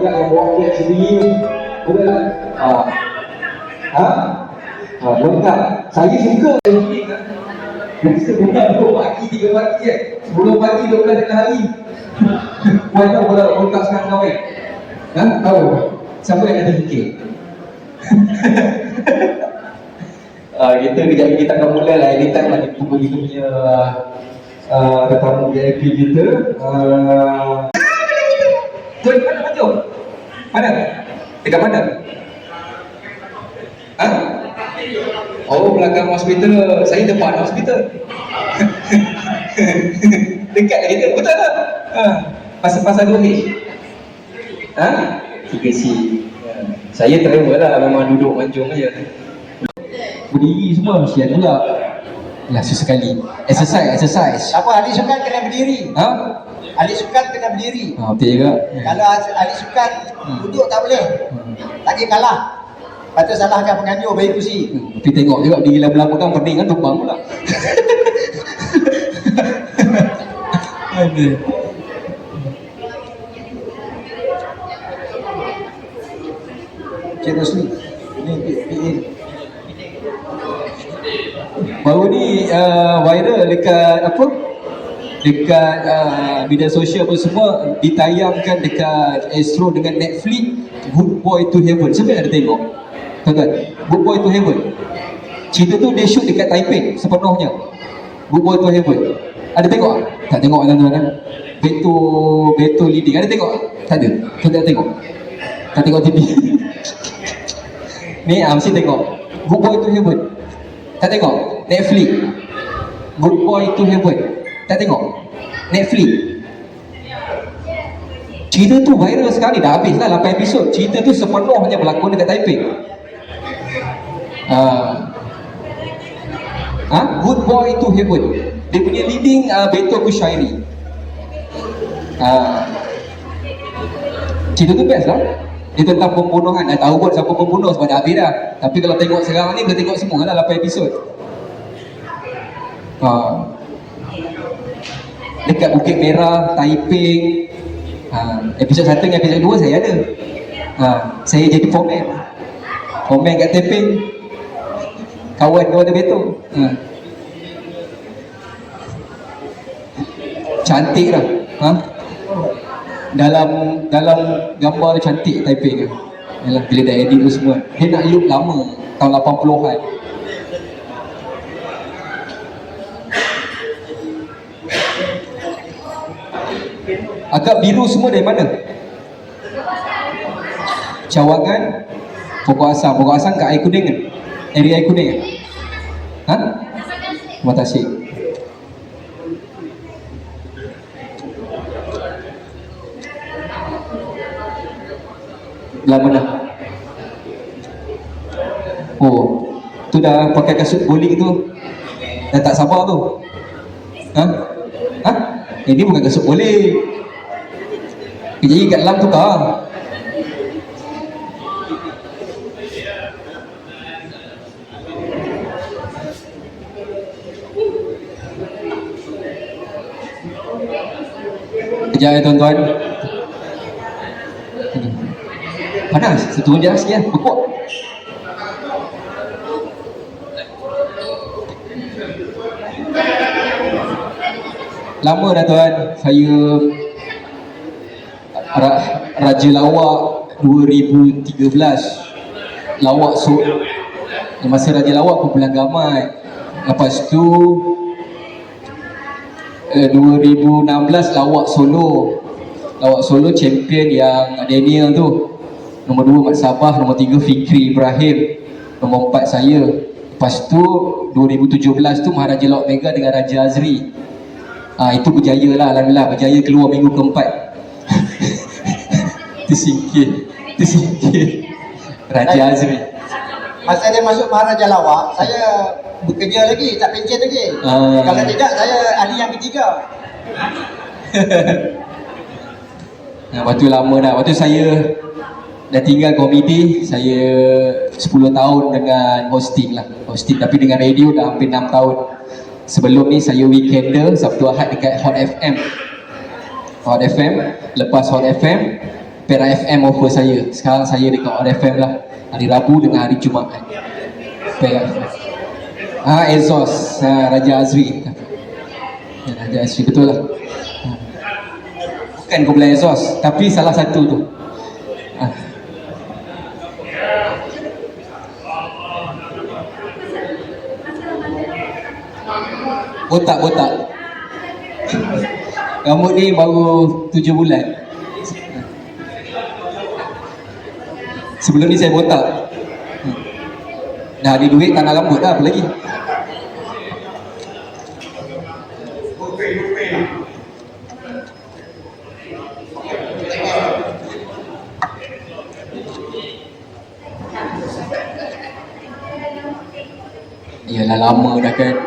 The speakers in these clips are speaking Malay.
banyak yang bawa kek sendiri. Betul tak? Lengkap. Saya suka biasa bukan 2 pagi, 3 pagi 10 pagi, 12 tengah hari. Kau tahu kalau lengkap sekarang kahwin? Tahu? Siapa yang ada fikir? Kita kejap lagi kita akan mula lah. Anytime lah kita punya tetamu VIP kita. Tuan, mana baju? Mana? Dekat mana? Oh, belakang hospital. Saya depan hospital. Dekat lah kita, betul tak? Pasal 2H. 3C. Saya travel lah, memang duduk mancung je. Berdiri semua, siap pula. Ya, sesekali. Exercise. Apa ahli sukan kena berdiri? Ahli sukan kena berdiri. Betul juga. Kalau ahli sukan duduk tak boleh. Lagi kalah. Lepas tu salahkan penganjur bagi kursi. Tapi tengok juga di gila-belah pegang pening kan tumpang pula. Cik Rosli. Ini PA. Baru ni viral dekat dekat media sosial pun semua ditayangkan dekat Astro dengan Netflix, Good Boy to Heaven. Siapa yang ada tengok? Tuan-tuan, Good Boy to Heaven. Cerita tu dia shoot dekat Taipei sepenuhnya. Good Boy to Heaven. Ada tengok? Tak tengok tuan-tuan kan? Beto leading. Ada tengok? Tak ada. Tak tengok. Tak tengok TV. Ni mesti tengok Good Boy to Heaven. Tak tengok? Netflix, Good Boy to Heaven. Tak tengok? Netflix. Cerita tu viral sekali. Dah habis lah 8 episod. Cerita tu sepenuhnya berlakon dekat Taipei. Good Boy to Heaven. Dia punya leading Beto Kushairi. Cerita tu best lah. Dia tentang pembunuhan. Dah tahu kot siapa pembunuh sebab dah habis dah. Tapi kalau tengok sekarang ni, boleh tengok semua lah 8 episod. Dekat Bukit Merah, Taipei. Episod 1 dengan episod 2 saya ada. Saya jadi foreman kat Taipei. Kawan dia Beto. Cantik lah. Dalam gambar cantik Taipei ke. Yalah, bila dah edit tu semua. Dia nak look lama, tahun 80-an. Agak biru semua dari mana? Cawangan, Pokok Asam kat air kuning kan? Area air kuning kan? Rumah Tasik. Belah mana? Oh, tu dah pakai kasut bowling tu. Dah tak sabar tu. Ini bukan kasut bowling. Jadi kat dalam tukar. Kejap ya tuan-tuan. Panas, turun je sikit lah, pokok. Lama dah tuan, saya Raja Lawak 2013. Lawak masa Raja Lawak kumpulan Gamat. Lepas tu 2016 Lawak Solo champion yang Daniel tu. Nombor 2 Mat Sabah, nombor 3 Fikri Ibrahim, nombor 4 saya. Lepas tu 2017 tu Maharaja Lawak Mega dengan Raja Azri. Itu berjaya lah, alhamdulillah berjaya keluar minggu keempat. Tersingkir Raja Azri. Masa dia masuk Maharaja Lawak, saya bekerja lagi, tak pencen lagi. Kalau tidak, saya ahli yang ketiga. Waktu lama dah. Waktu saya dah tinggal komedi, saya 10 tahun dengan hosting tapi dengan radio dah hampir 6 tahun. Sebelum ni saya weekender Sabtu Ahad dekat Hot FM. Lepas Hot FM Perak FM offer saya. Sekarang saya dekat On FM lah. Hari Rabu dengan hari Jumaat. Perak FM. Exhaust Raja Azri. Raja Azri betul lah. Bukan kumpulan exhaust, tapi salah satu tu. Botak. Rambut ni baru 7 bulan. Sebelum ni saya botak. Dah ada duit tak nak rambut dah, apa lagi? Yalah lama dah kan.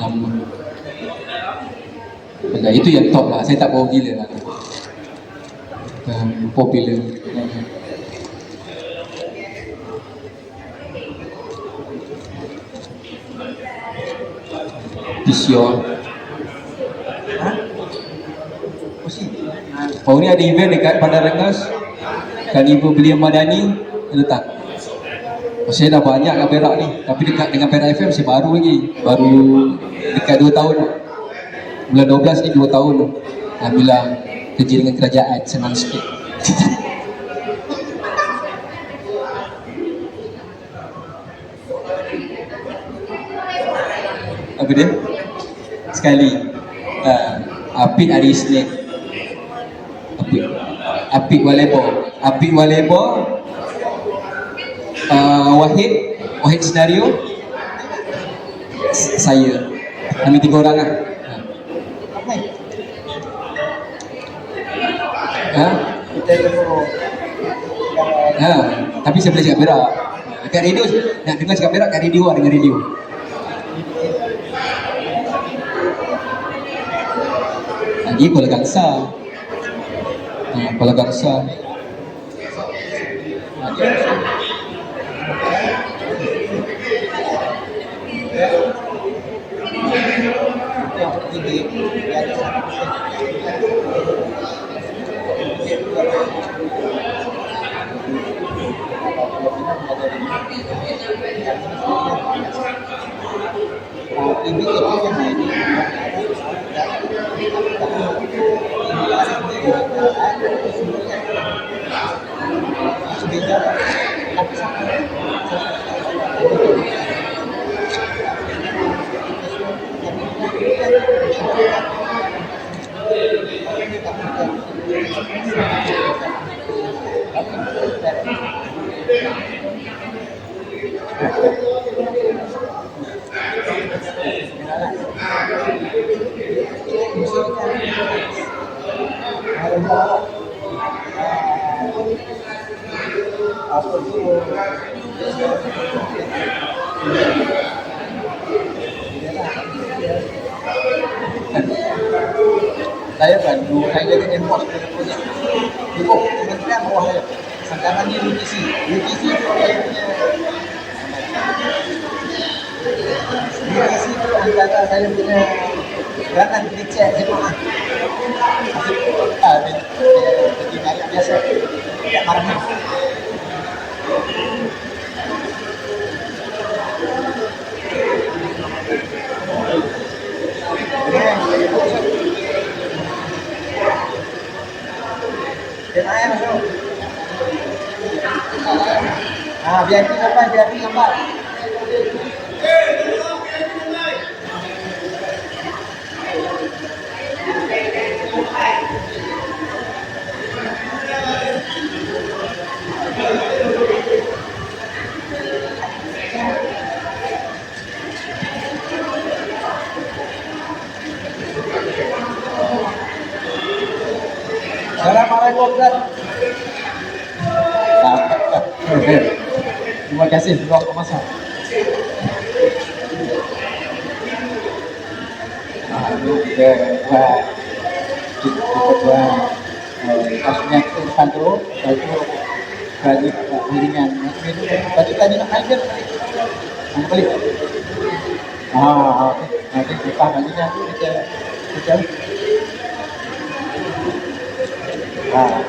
Lama. Benda itu yang top lah. Saya tak bawa gila lah. Popular. Pisio. Oh ni ada event dekat Bandar Rengas. Karnival Belia Madani letak. Saya dah banyak kat Perak ni, tapi dekat dengan Perak FM saya baru lagi. Baru dekat 2 tahun. Bulan 12 ni 2 tahun. Alhamdulillah kerja dengan kerajaan senang sikit. Apa dia? Sekali Apit hari Isnin. Apit Walebo, Wahid Senario, saya. Kami 3 orang lah. Tapi saya boleh cakap Perak. Dekat radio, nak dengar cakap Perak kat radio lah, dengan radio. Lagi Kuala Gangsa. Kuala Gangsa. Saya bantu, saya jadi enforce pada projek. Cukup kementerian bawah saya. Sekarang ni UTC itu saya punya. UTC itu antara saya punya gerakan dicek jemaah. Jadi banyak biasa. Tak marah. VIP gambar. Assalamualaikum Ustaz. Terima kasih sudah masak. Kasusnya itu santro, itu gaji ringan. Tadi nak naik balik. Nanti kita gajinya itu kita Ah,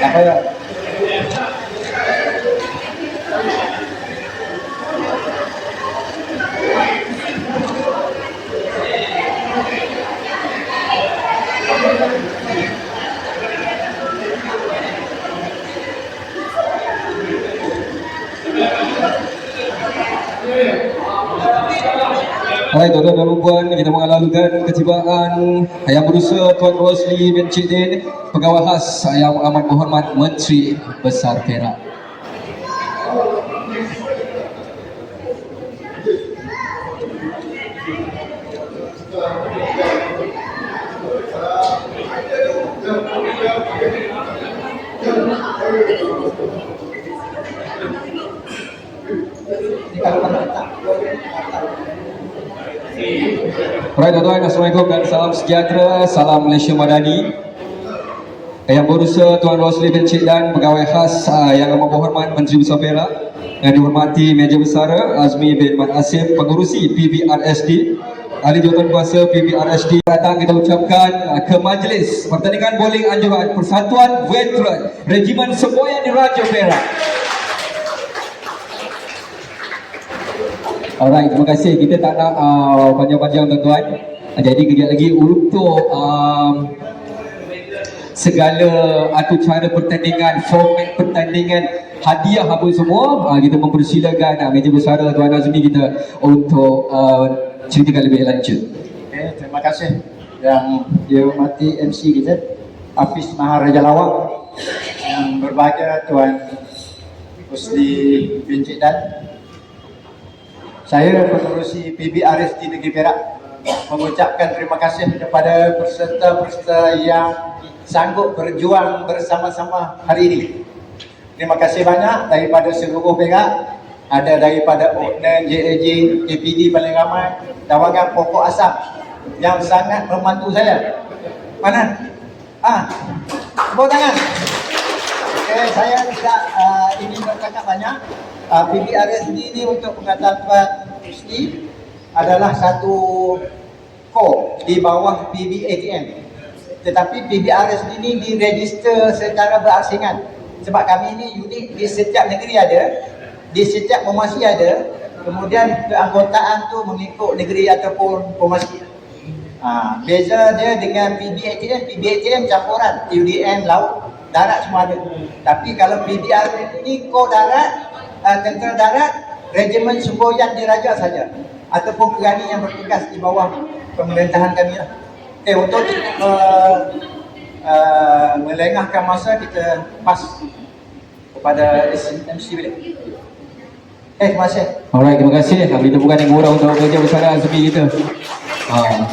apa ya? Alright, tuan-tuan dan puan, kita mengalalkan ketibaan Yang Berusaha Tuan Rosli bin Cik Din, Pegawai Khas Yang Amat Berhormat Menteri Besar Perak. Alright, tuan-tuan, Assalamualaikum dan salam sejahtera, salam Malaysia Madani. Yang Berusaha Tuan Rosli bin Cik Dan, Pegawai Khas Yang Amat Berhormat Menteri Besar Perak, yang dihormati Meja Besar Azmi bin Mat Asim, Pengurusi PBRSD, Ahli Jawatan Kuasa PBRSD, datang kita ucapkan ke majlis pertandingan bowling anjuran Persatuan Veteran Regimen Semboyan Diraja Perak. Alright, terima kasih. Kita tak nak panjang-panjang tuan-tuan. Jadi kejap lagi untuk segala atur cara pertandingan, format pertandingan, hadiah apa semua, kita mempersilakan Meja Besar Tuan Azmi kita untuk ceritakan lebih lanjut. Okay, terima kasih yang dihormati MC kita Hafiz Maharaja Lawak, yang berbahagia Tuan Rosli bin Cik Dan. Saya pengurusi PBRSD Negeri Perak mengucapkan terima kasih kepada peserta-peserta yang sanggup berjuang bersama-sama hari ini. Terima kasih banyak daripada seluruh Perak, ada daripada OKNAN, JAJ, KPD paling ramai, tawangan pokok asap yang sangat membantu saya. Mana? Tepuk tangan. Okay, saya tidak ingin bercakap banyak. PBRSD ini untuk pengetahuan Rosli adalah satu core di bawah PBATM. Tetapi PBRSD ini diregister secara berasingan. Sebab kami ini unit di setiap negeri ada, di setiap formasi ada, kemudian keanggotaan tu mengikut negeri ataupun formasi. Beza dia dengan PBATM campuran, UDN, laut, darat semua ada. Tapi kalau PBRSD ini core darat, tentera darat, regimen semboyan diraja saja, ataupun kerani yang bertugas di bawah pemerintahan kami lah. Untuk melengahkan masa, kita pas kepada MC balik. Terima kasih. Alright, terima kasih. Kita bukan yang murah untuk Meja Besar Azmi kita.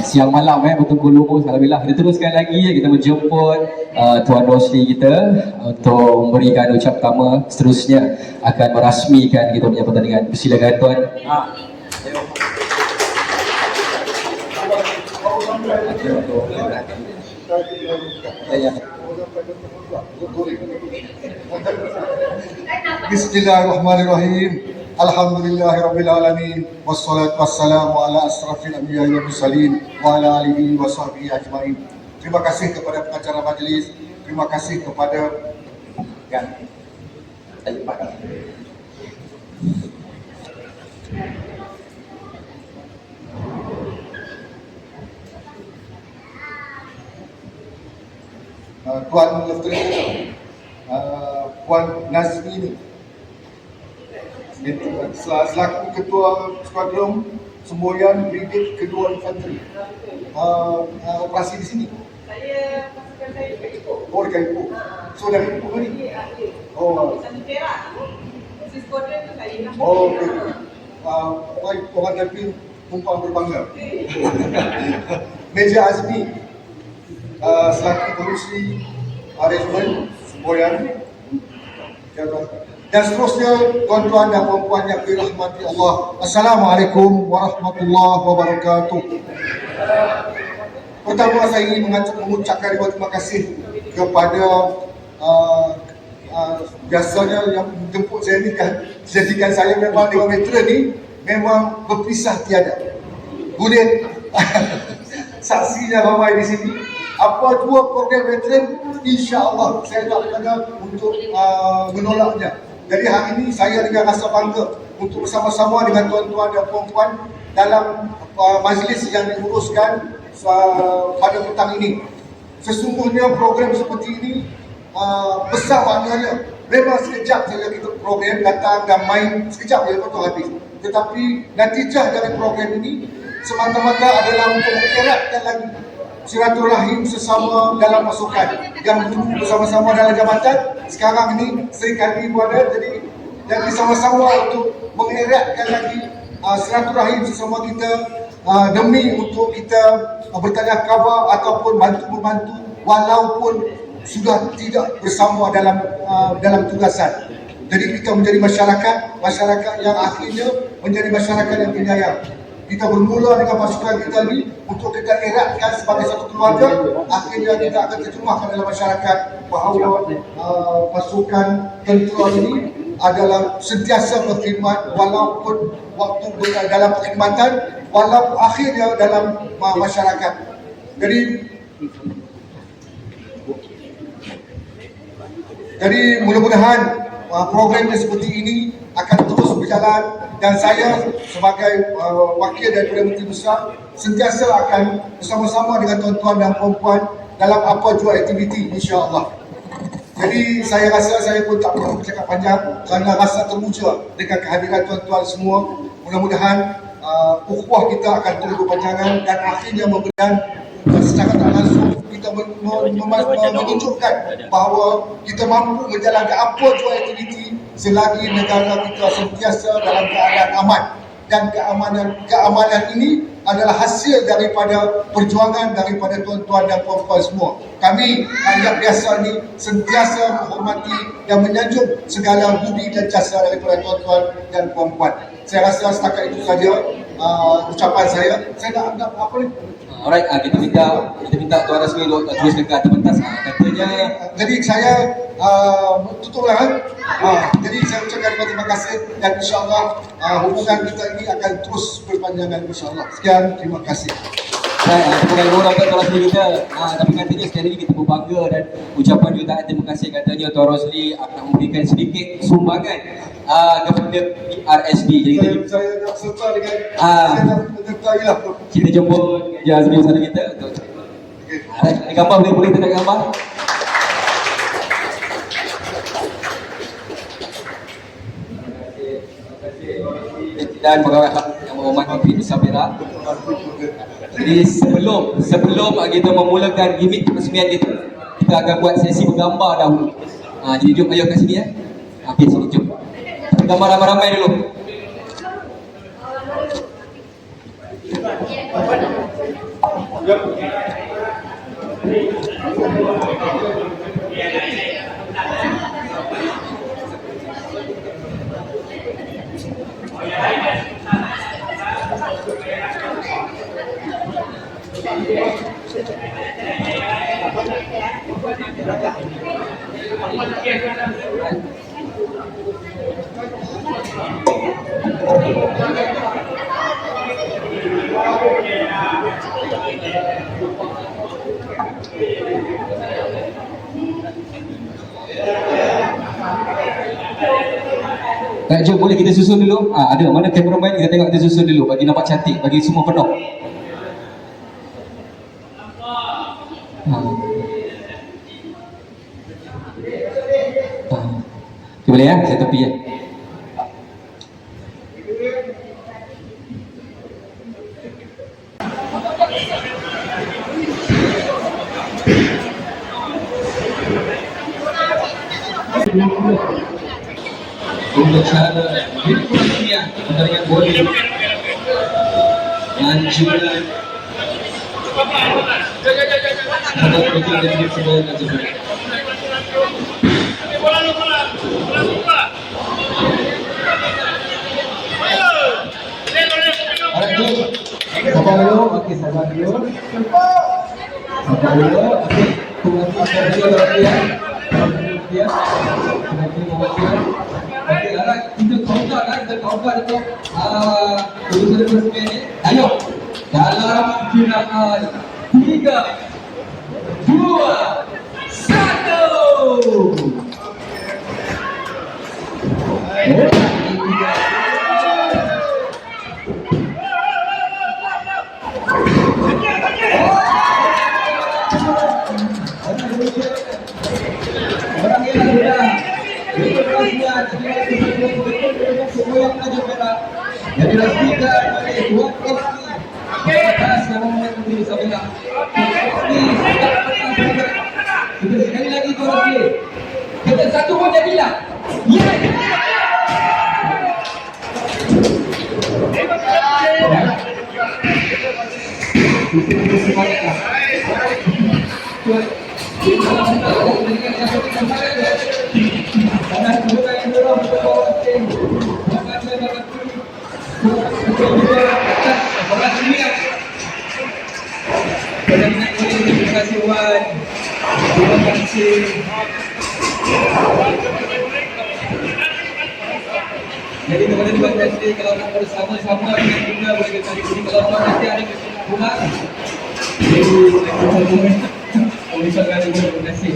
Siang malam betul-betul lumus. Alhamdulillah, kita teruskan lagi. Kita menjemput Tuan Rosli kita untuk memberikan ucap pertama. Seterusnya akan merasmikan kita punya pertandingan. Persilakan Tuan. Bismillahirrahmanirrahim. Alhamdulillahirabbil alamin wassalatu wassalamu ala asrafil anbiya'i wal mursalin wa ala alihi wa sahbihi ajmain. Terima kasih kepada pengacara majlis, terima kasih kepada Tuan Lieutenant Puan Nazmi selaku Ketua Skuadron Semboyan Brigade Kedua Infanteri. Operasi di sini. Saya pasukan saya dekat Ipoh. Oh, dekat Ipoh. So dari Ipoh ni? Oh. Di Perak tu, si skuadron tu saya lah. Oh, okey. Baik, orang tapi tumpang berbangga. Meja Azmi selaku pengurusi Regimen Semboyan. Dan seterusnya, tuan-tuan dan puan-puan yang dirahmati Allah, Assalamualaikum warahmatullahi wabarakatuh. Pertama, saya ingin mengucapkan ribuan terima kasih kepada biasanya yang jemput saya ni kan jadikan saya memang dengan veteran ni memang berpisah tiada. Boleh saksinya ramai di sini. Apa dua program veteran, insya-Allah saya tak ada untuk menolaknya. Jadi hari ini saya dengan rasa bangga untuk bersama-sama dengan tuan-tuan dan puan-puan dalam majlis yang diuruskan pada petang ini. Sesungguhnya program seperti ini besar maknanya. Memang sekejap saja kita program datang dan main, sekejap je betul habis. Tetapi natijah dari program ini semata-mata adalah untuk mengeratkan lagi silaturahim sesama dalam pasukan yang dulu bersama-sama dalam jabatan, sekarang ini serikandi pun ada, jadi sama-sama untuk mengeratkan lagi silaturahim sesama kita demi untuk kita bertanya khabar ataupun bantu-membantu walaupun sudah tidak bersama dalam tugasan. Jadi kita menjadi masyarakat yang akhirnya menjadi masyarakat yang penyayang. Kita bermula dengan pasukan kita ni untuk kita eratkan sebagai satu keluarga. Akhirnya kita akan terjemahkan dalam masyarakat bahawa pasukan tentera ini adalah sentiasa berkhidmat walaupun waktu dalam perkhidmatan, walaupun akhirnya dalam masyarakat. Jadi mudah-mudahan program seperti ini akan terus berjalan dan saya sebagai wakil daripada Menteri Besar sentiasa akan bersama-sama dengan tuan-tuan dan puan-puan dalam apa jua aktiviti, insya-Allah. Jadi saya rasa saya pun tak perlu bercakap panjang kerana rasa terpuja dengan kehadiran tuan-tuan semua. Mudah-mudahan ukhuwah kita akan terus berpanjangan dan akhirnya memberikan secara tak langsung kita menunjukkan bahawa kita mampu menjalankan apa jua aktiviti selagi negara kita sentiasa dalam keadaan aman. Dan keamanan ini adalah hasil daripada perjuangan daripada tuan-tuan dan puan-puan semua. Kami rakyat biasa ni sentiasa menghormati dan menyanjung segala budi dan jasa daripada tuan-tuan dan puan-puan. Saya rasa setakat itu saja ucapan saya. Saya nak apa ni? Alright, kita minta Tuan Rasmi terus dekat pentas. Katanya jadi saya tutuplah. Jadi saya ucapkan terima kasih dan insya-Allah hubungan kita ini akan terus berpanjangan insya-Allah. Sekian, terima kasih. Bukan orang Tuan Rosli kita, tapi katanya sekali lagi kita berbangga dan ucapan jutaan terima kasih katanya Tuan Rosli akan memberikan sedikit sumbangan kepada PRSD. Jadi saya nak serta dengan saya nak menyertai lah. Kita jemput Jazmi bersama kita untuk ada gambar, boleh kita gambar. Dan pegawai yang menghormati Menteri Besar Perak. Jadi sebelum kita memulakan gimmick peresmian kita akan buat sesi bergambar dahulu. Jadi jom ayo kat sini ya. Okey, sini jom. Gambar ramai-ramai dulu. Baik, jom boleh kita susun dulu. Ada mana kameraman, kita tengok kita susun dulu bagi nampak cantik, bagi semua penuh. Okay, boleh ya, saya tepi ya. Untuk cara berkuliah dengan boleh lanjutan ada kerja dari sebuah lanjutan. Sabar dulu, okey sabar dulu. Sabar dulu, okey. Tunggu lagi ya. dia. Okey, alright, kita countdown lah, kita countdown untuk urusan resmi ni. Ayo, dalam kiraan 3, 2, 1. Orang yang sudah berkongsian semua yang ada merah yang dilaksanakan oleh Tuan SC atas nama Menteri Sabila. Kita sekali lagi koreksi. Kita satu pun jadilah. Yes. Terima kasih Wan. Terima kasih. Jadi teman-teman SD kalau nak bersama-sama dengan kita boleh kita jadi kalau tuan nanti ada kesimpulan. Jadi ucapkan terima kasih.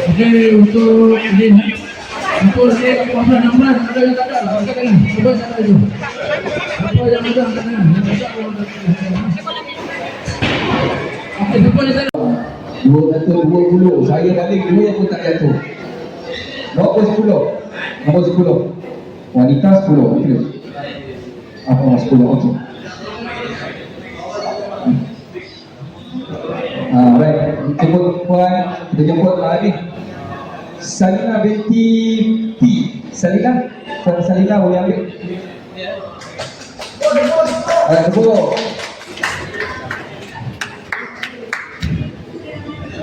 Okey, untuk ini pasal 16 ada yang tak ada lah. Katakan cuba saya dulu. Apa yang ada katakan. Okey, cuba saya 220. Saya balik 2 pun tak jatuh. Nombor 10. Nombor 10. Wanita 10. Okey. Apa 10? Okey. Baik, kita jemput puan, kita jemput ni Salina binti P. Salina, puan Salina boleh ambil. Tepuk.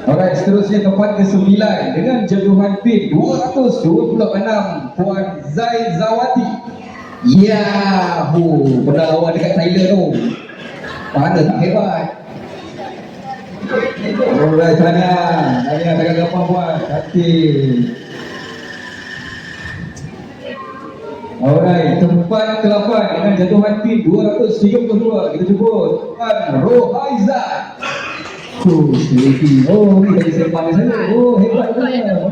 Alright, seterusnya tempat ke-9 dengan jaduhan pin 226 Puan Zaizawati. Yahoo, pernah lawan dekat Thailand tu. Mana tak hebat. Alright, Tanya takkan gampang puan. Cantik. Alright, tempat ke-8 dengan jaduhan pin 232. Kita jemput Puan Rohaizat. Selfie. Oh, ni tadi saya pandai saya. Oh, hebat benar.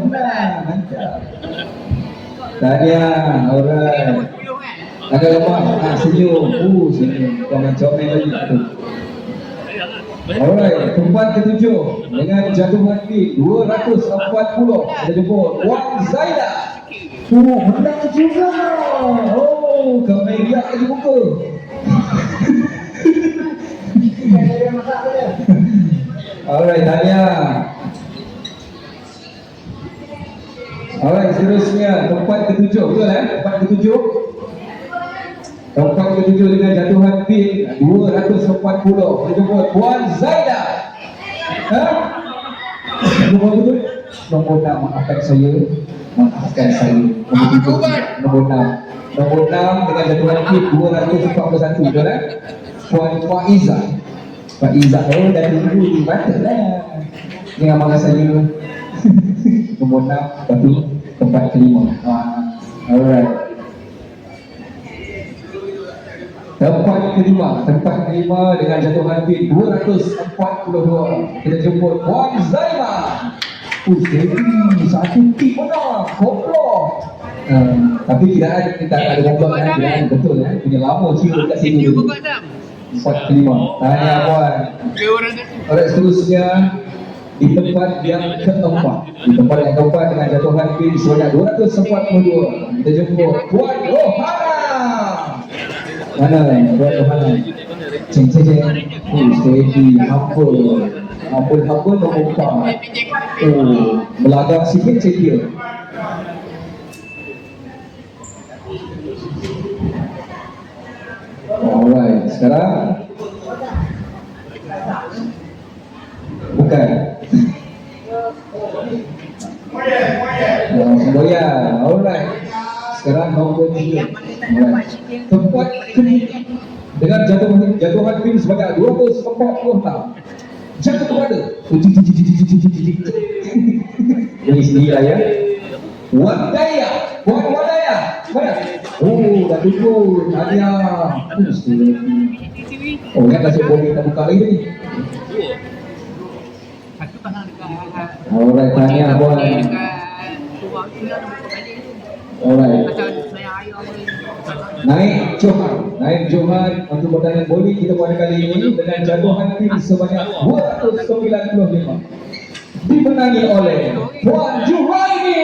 Mantap. Tanya, alright. Agak lemah. Senyum. Senyum. Jangan comel lagi tu. Alright, tempat ke-7 dengan jaduhan pin 240. Kita jemput Puan Zaida. Menang juga. Oh, kemeriak lagi muka. Alright, Tanya. Alright, seterusnya tempat ke-7. Betul tempat ke-7. Tempat ke-7 dengan jaduhan pin 240. Kita jemput Puan Zaida. Nombor betul? Nombor 6, maafkan saya. Nombor 6. Nombor 6 dengan jaduhan pin 241. Betul Puan Faizah. Pak Izzat dah tunggu di patutlah. Ni abang saya nombor 6, lepas tu tempat ke-5. Alright. Tempat ke-5 dengan jaduhan pin 242. Kita jemput Puan Zaima. Satu tip mana? Komplot. Tapi kita ada komplot kan? Betul punya lama kira dekat sini. Tempat ke-5. Tanya Puan. Alright, seterusnya di tempat yang keempat. Di tempat yang keempat dengan jaduhan pin sebanyak 242. Kita jemput Puan Rohana. Mana Puan Rohana? Ceng. Steady. Humble nombor 4. Belagak sikit dia. Alright, sekarang bukan semboyan. Alright, sekarang nombor 3. Alright, tempat ke-5 dengan jatuhan pin sebanyak 246. Jatuh kepada jadi sendiri lah ya. Wadaya, mana? Oh, dah tutup. Tahniah. Oh, ingat kasih boleh kita buka lagi ni. Alright, tahniah buat. Alright. Naik Johan untuk pertandingan bowling kita pada kali ini dengan jatuhan pin sebanyak 295 dimenangi oleh Puan Juhaini.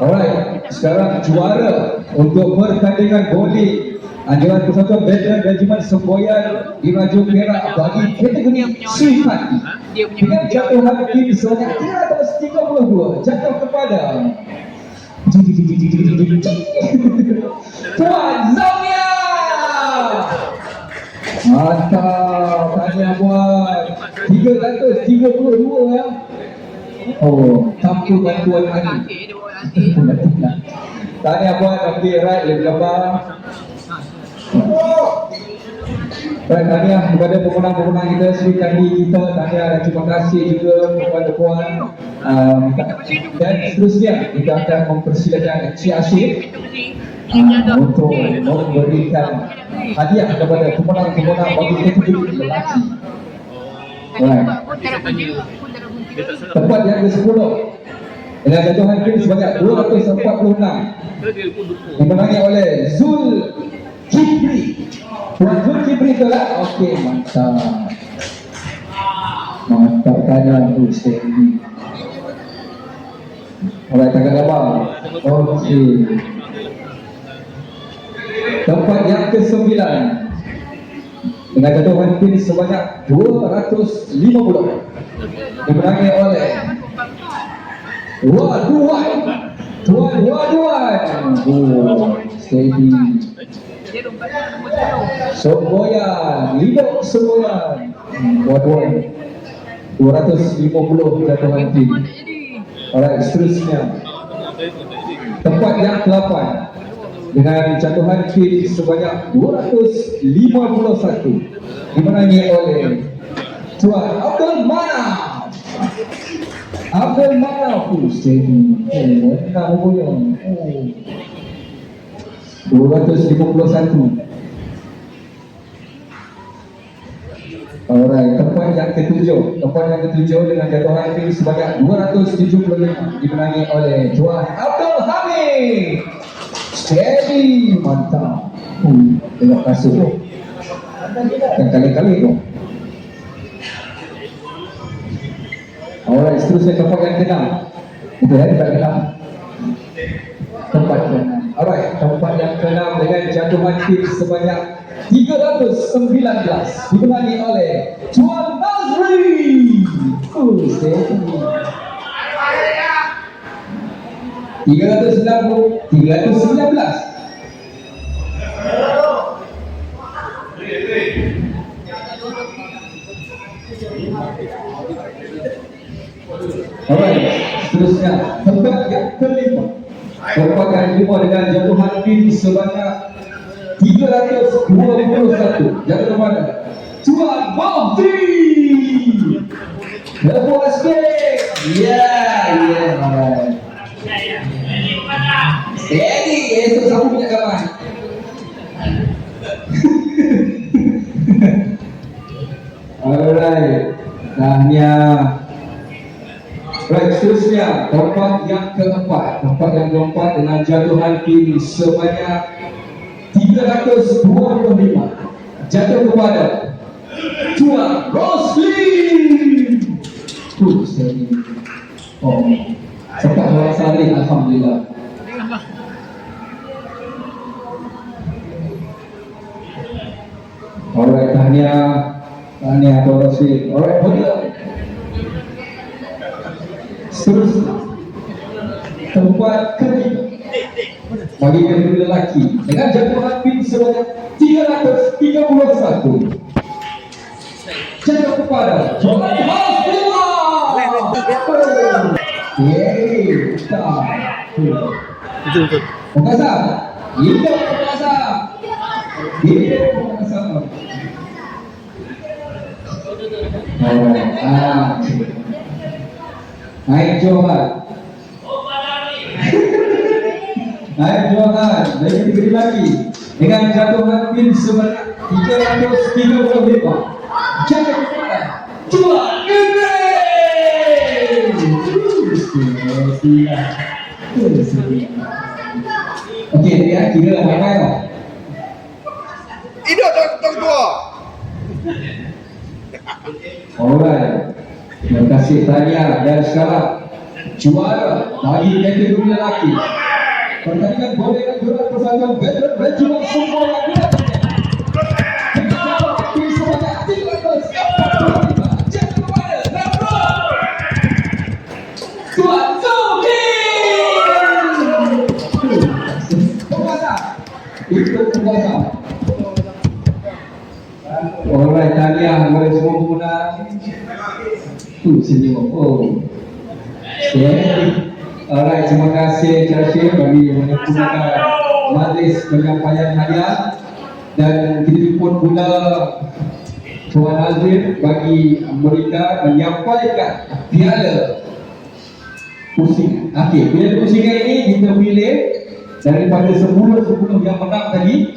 Alright, sekarang juara untuk pertandingan bowling Anjuran Persatuan Veteran Regimen Semboyan di Raja Perak bagi kategori Sri Hati dengan jatuhan pin sebanyak 332 jatuh kepada Puan Zamia. Mantap, tahniah Puan. 332 ya. Oh, tanpa bantuan angin. Tahniah Puan, ambil right lebih gambar. Baik, tahniah kepada pemenang-pemenang kita, Sri Kandi kita. Tahniah dan terima kasih juga kepada Puan. Dan seterusnya kita akan mempersilakan Cik Asyik untuk memberikan hadiah kepada pemenang-pemenang bagi kategori lelaki. Baik. Tempat yang ke-10 dengan jatuhan pin sebanyak 246 dimenangi oleh Zul Kibri. Tuan Zul Kibri tu lah. Okey, mantap. Mantap tanya tu steady. Alright, tangan abang. Okey. Tempat yang ke-9 dengan jatuhan pin sebanyak 250 dimenangi oleh Tuan Waduan. Oh, steady. Semboyan, hidup Semboyan. Waduan 250 jatuhan pin. Alright, seterusnya tempat yang ke-8 dengan jatuhan pin sebanyak 251 dimenangi oleh Tuan Abdul Manaf. Abdul Manaf steady. Oh, enak punya. 251. Alright, tempat yang ketujuh dengan jatuhan pin sebanyak 275 dimenangi oleh Tuan Abdul Hamid. Steady, mantap. Tengok kasut tu. Dan kali-kali tu. Alright, seterusnya tempat yang ke-6. Itu ya, tempat ke-6. Tempat ke-6. Alright, tempat yang ke-6 dengan jatuhan pin sebanyak 319 dimenangi oleh Tuan Nazri. Steady. 319. Alright, seterusnya tempat yang kelima. Tempat yang kelima dengan jatuhan pin sebanyak 321 jatuh kepada Tuan Mahdi. Lepas sikit. Alright. Steady, esok siapa punya kawan? Alright, tahniah. Baik, seterusnya tempat yang keempat dengan jatuhan pin sebanyak 325 jatuh kepada Tuan Roslin. Steady. Oh, sempat orang salin, alhamdulillah. Alright, tahniah Tuan Roslin. Alright, boleh. Seterusnya tempat kelima bagi kategori lelaki dengan jatuhan pin sebanyak 331. Jatuh kepada Johan Hasbullah. Betul. Pengasa. Hidup pengasa. Hidup pengasa. Naik Johan. Naik Johan dari kategori lagi dengan jatuhan pin sebanyak 335. Jatuh kepada Johan Okey, dia kira ramai tau. Hidup Tuan Ketua. Alright. Terima kasih Tania. Dan sekarang juara bagi kategori lelaki. Pertandingan boleh dan juara persatuan veteran regiment semua yang kita Alright, Tania, boleh semua pemenang. Senyum. Okay. Alright, terima kasih Syarif bagi menyempurnakan majlis penyampaian hadiah. Dan kita pun pula Tuan Azim bagi mereka menyampaikan piala pusingan. Okey, piala pusingan ini kita pilih daripada 10 yang menang tadi,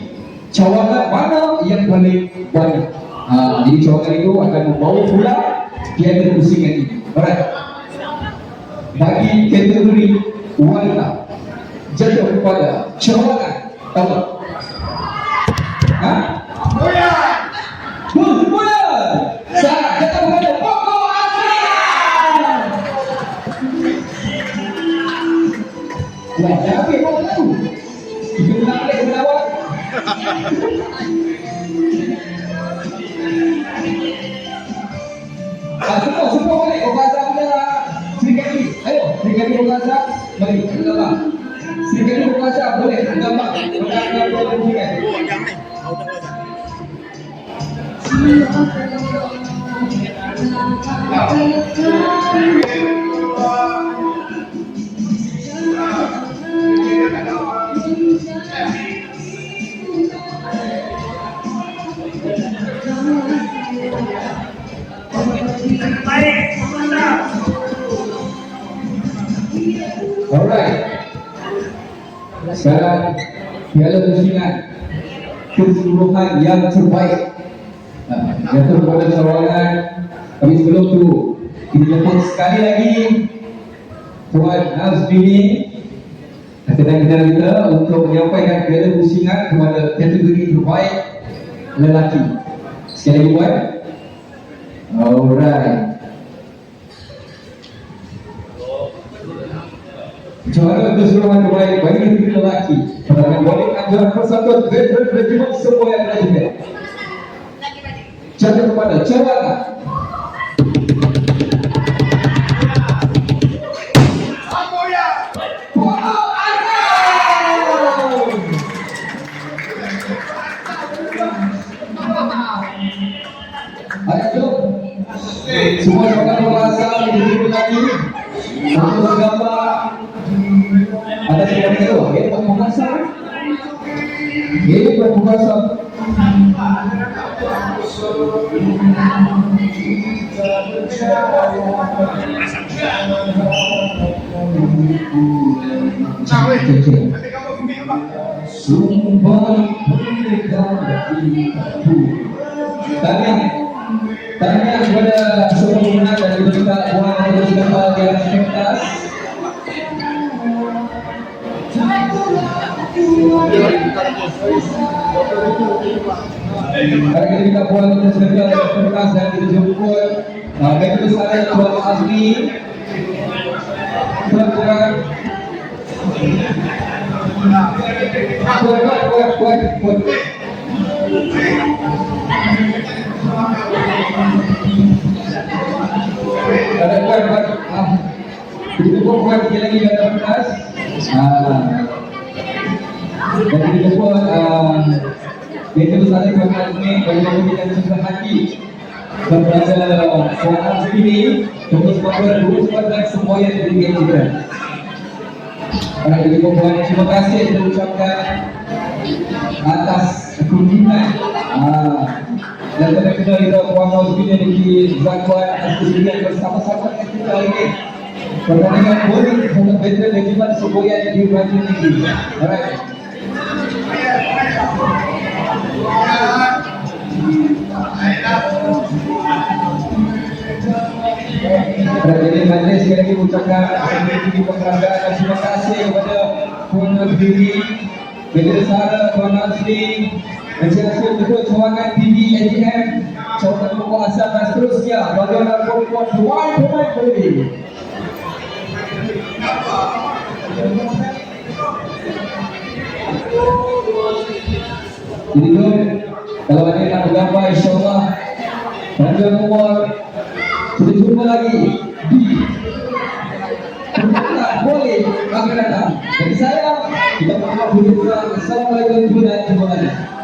cawangan mana yang paling banyak. Jadi cawangan itu akan membawa pula piala pusingan ini. Alright. Bagi kategori wanita jatuh kepada cawangan apa? Boyan! Saat jatuh kepada Koko Azrian! Wah, jangan kau tahu. Itu nak boleh melawat. Semua balik. Koko Azrian punya Serikati. Ayo, Serikati Koko Azrian. Mari, gambar. Serikati Koko Azrian boleh gambar. Alright. Sekarang piala pusingan keseluruhan yang terbaik. Jatuh kepada cawangan. Tapi sebelum tu kita jemput sekali lagi Tuan Nazmini kedai-kedai kita untuk menyampaikan piala pusingan kepada kategori terbaik lelaki. Sekali lagi buat. Alright. Juara keseluruhan terbaik bagi kategori lelaki pada bowling anjuran persatuan veteran regiment semua yang ada juga. Jatuh kepada cawangan semua cawangan berbahasa diberi lagi untuk bergambar. Ada sebuah itu, ini buat pembahasan. Ini buat pembahasan. Tanya kepada semua pemenang dan juga Tuan Haji Kapal di atas pentas. Hari ini kita buat kita sedia pentas dan kita jemput bagi besar Tuan Azmi. Tuan. Ada buat kita buat lagi ada pentas. Dan kita pun kita bersama dengan ini bagaimana kita sudah hati kepada soalan sini terus pada semua yang diberikan kita. Jadi mohon terima kasih saya ucapkan atas kunjungan dan kena kita kuasa sini di Zakuan Asosiasi bersama-sama dengan kita hari ini. Pertandingan boleh sangat betul dan juga sebuah di Brazil ini. Alright. Jadi majlis sekali lagi ucapkan penghargaan dan terima kasih kepada Puan Berdiri, Menteri Sara, Tuan Nazri, Mensiasat Ketua Cawangan TV AGM, Cawangan Pokok Asal dan seterusnya. Bagaimana perempuan pemain boleh. Jadi tu, kalau ada yang nak bergambar, insyaAllah panjang umur, kita jumpa lagi di perbuatan boleh akan datang. Jadi saya, kita berdoa berdoa. Assalamualaikum warahmatullahi wabarakatuh. Terima kasih.